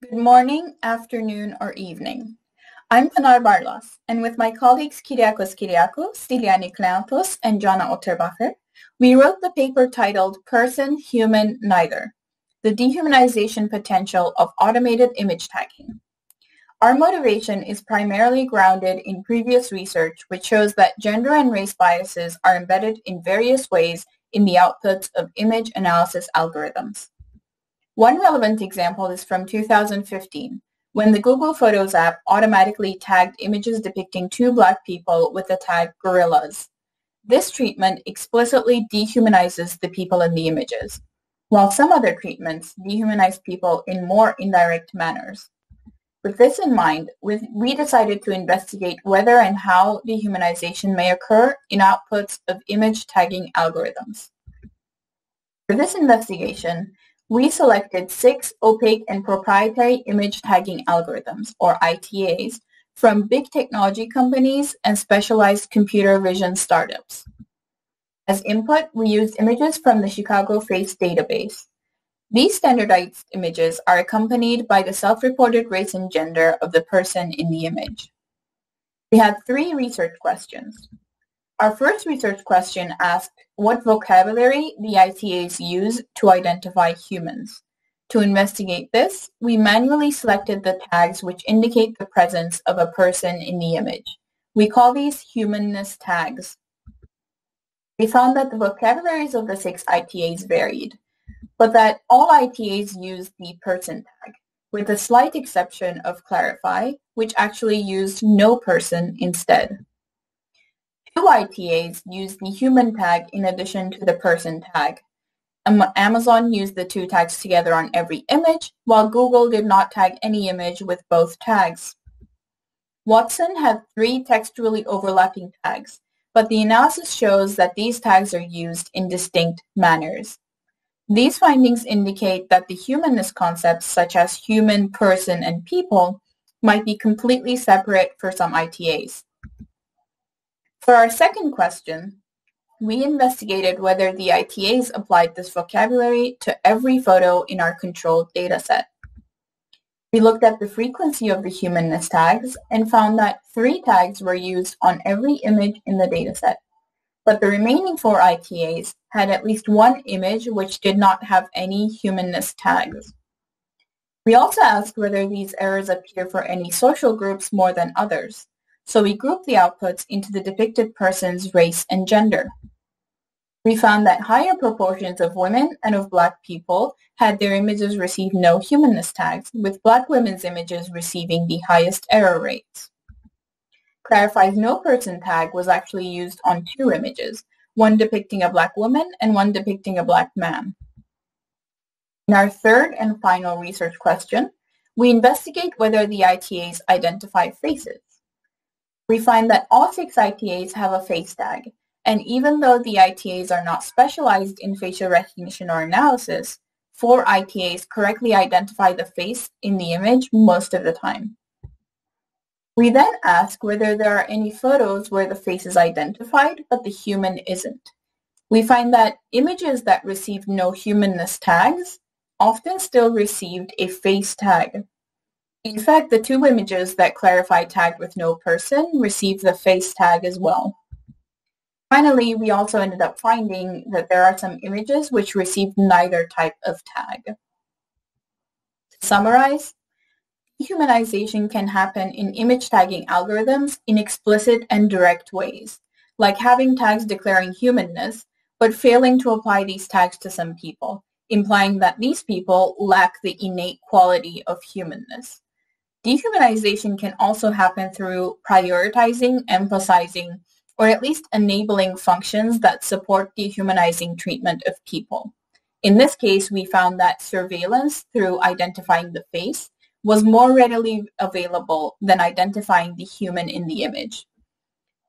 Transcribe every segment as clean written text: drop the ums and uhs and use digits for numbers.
Good morning, afternoon, or evening. I'm Pınar Barlas, and with my colleagues Kyriakos, Styliani, Kleanthous, and Jahna Otterbacher, we wrote the paper titled Person, Human, Neither: The Dehumanization Potential of Automated Image Tagging. Our motivation is primarily grounded in previous research which shows that gender and race biases are embedded in various ways in the outputs of image analysis algorithms. One relevant example is from 2015, when the Google Photos app automatically tagged images depicting two Black people with the tag gorillas. This treatment explicitly dehumanizes the people in the images, while some other treatments dehumanize people in more indirect manners. With this in mind, we decided to investigate whether and how dehumanization may occur in outputs of image tagging algorithms. For this investigation, we selected 6 opaque and proprietary image tagging algorithms, or ITAs, from big technology companies and specialized computer vision startups. As input, we used images from the Chicago Face database. These standardized images are accompanied by the self-reported race and gender of the person in the image. We had 3 research questions. Our first research question asked what vocabulary the ITAs use to identify humans. To investigate this, we manually selected the tags which indicate the presence of a person in the image. We call these humanness tags. We found that the vocabularies of the 6 ITAs varied, but that all ITAs used the person tag, with a slight exception of clarify, which actually used no person instead. 2 ITAs used the human tag in addition to the person tag. Amazon used the 2 tags together on every image, while Google did not tag any image with both tags. Watson had 3 textually overlapping tags, but the analysis shows that these tags are used in distinct manners. These findings indicate that the humanness concepts such as human, person, and people might be completely separate for some ITAs. For our second question, we investigated whether the ITAs applied this vocabulary to every photo in our controlled dataset. We looked at the frequency of the humanness tags and found that 3 tags were used on every image in the dataset, but the remaining 4 ITAs had at least one image which did not have any humanness tags. We also asked whether these errors appear for any social groups more than others. So we grouped the outputs into the depicted person's race and gender. We found that higher proportions of women and of Black people had their images receive no humanness tags, with Black women's images receiving the highest error rates. Clarify's no person tag was actually used on 2 images, one depicting a Black woman and one depicting a Black man. In our third and final research question, we investigate whether the ITAs identify faces. We find that all 6 ITAs have a face tag, and even though the ITAs are not specialized in facial recognition or analysis, 4 ITAs correctly identify the face in the image most of the time. We then ask whether there are any photos where the face is identified but the human isn't. We find that images that received no humanness tags often still received a face tag. In fact, the 2 images that Clarify tagged with no person received the face tag as well. Finally, we also ended up finding that there are some images which received neither type of tag. To summarize, dehumanization can happen in image tagging algorithms in explicit and direct ways, like having tags declaring humanness, but failing to apply these tags to some people, implying that these people lack the innate quality of humanness. Dehumanization can also happen through prioritizing, emphasizing, or at least enabling functions that support dehumanizing treatment of people. In this case, we found that surveillance through identifying the face was more readily available than identifying the human in the image.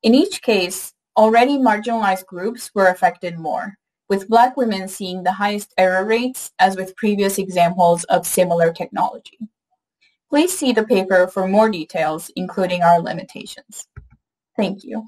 In each case, already marginalized groups were affected more, with Black women seeing the highest error rates as with previous examples of similar technology. Please see the paper for more details, including our limitations. Thank you.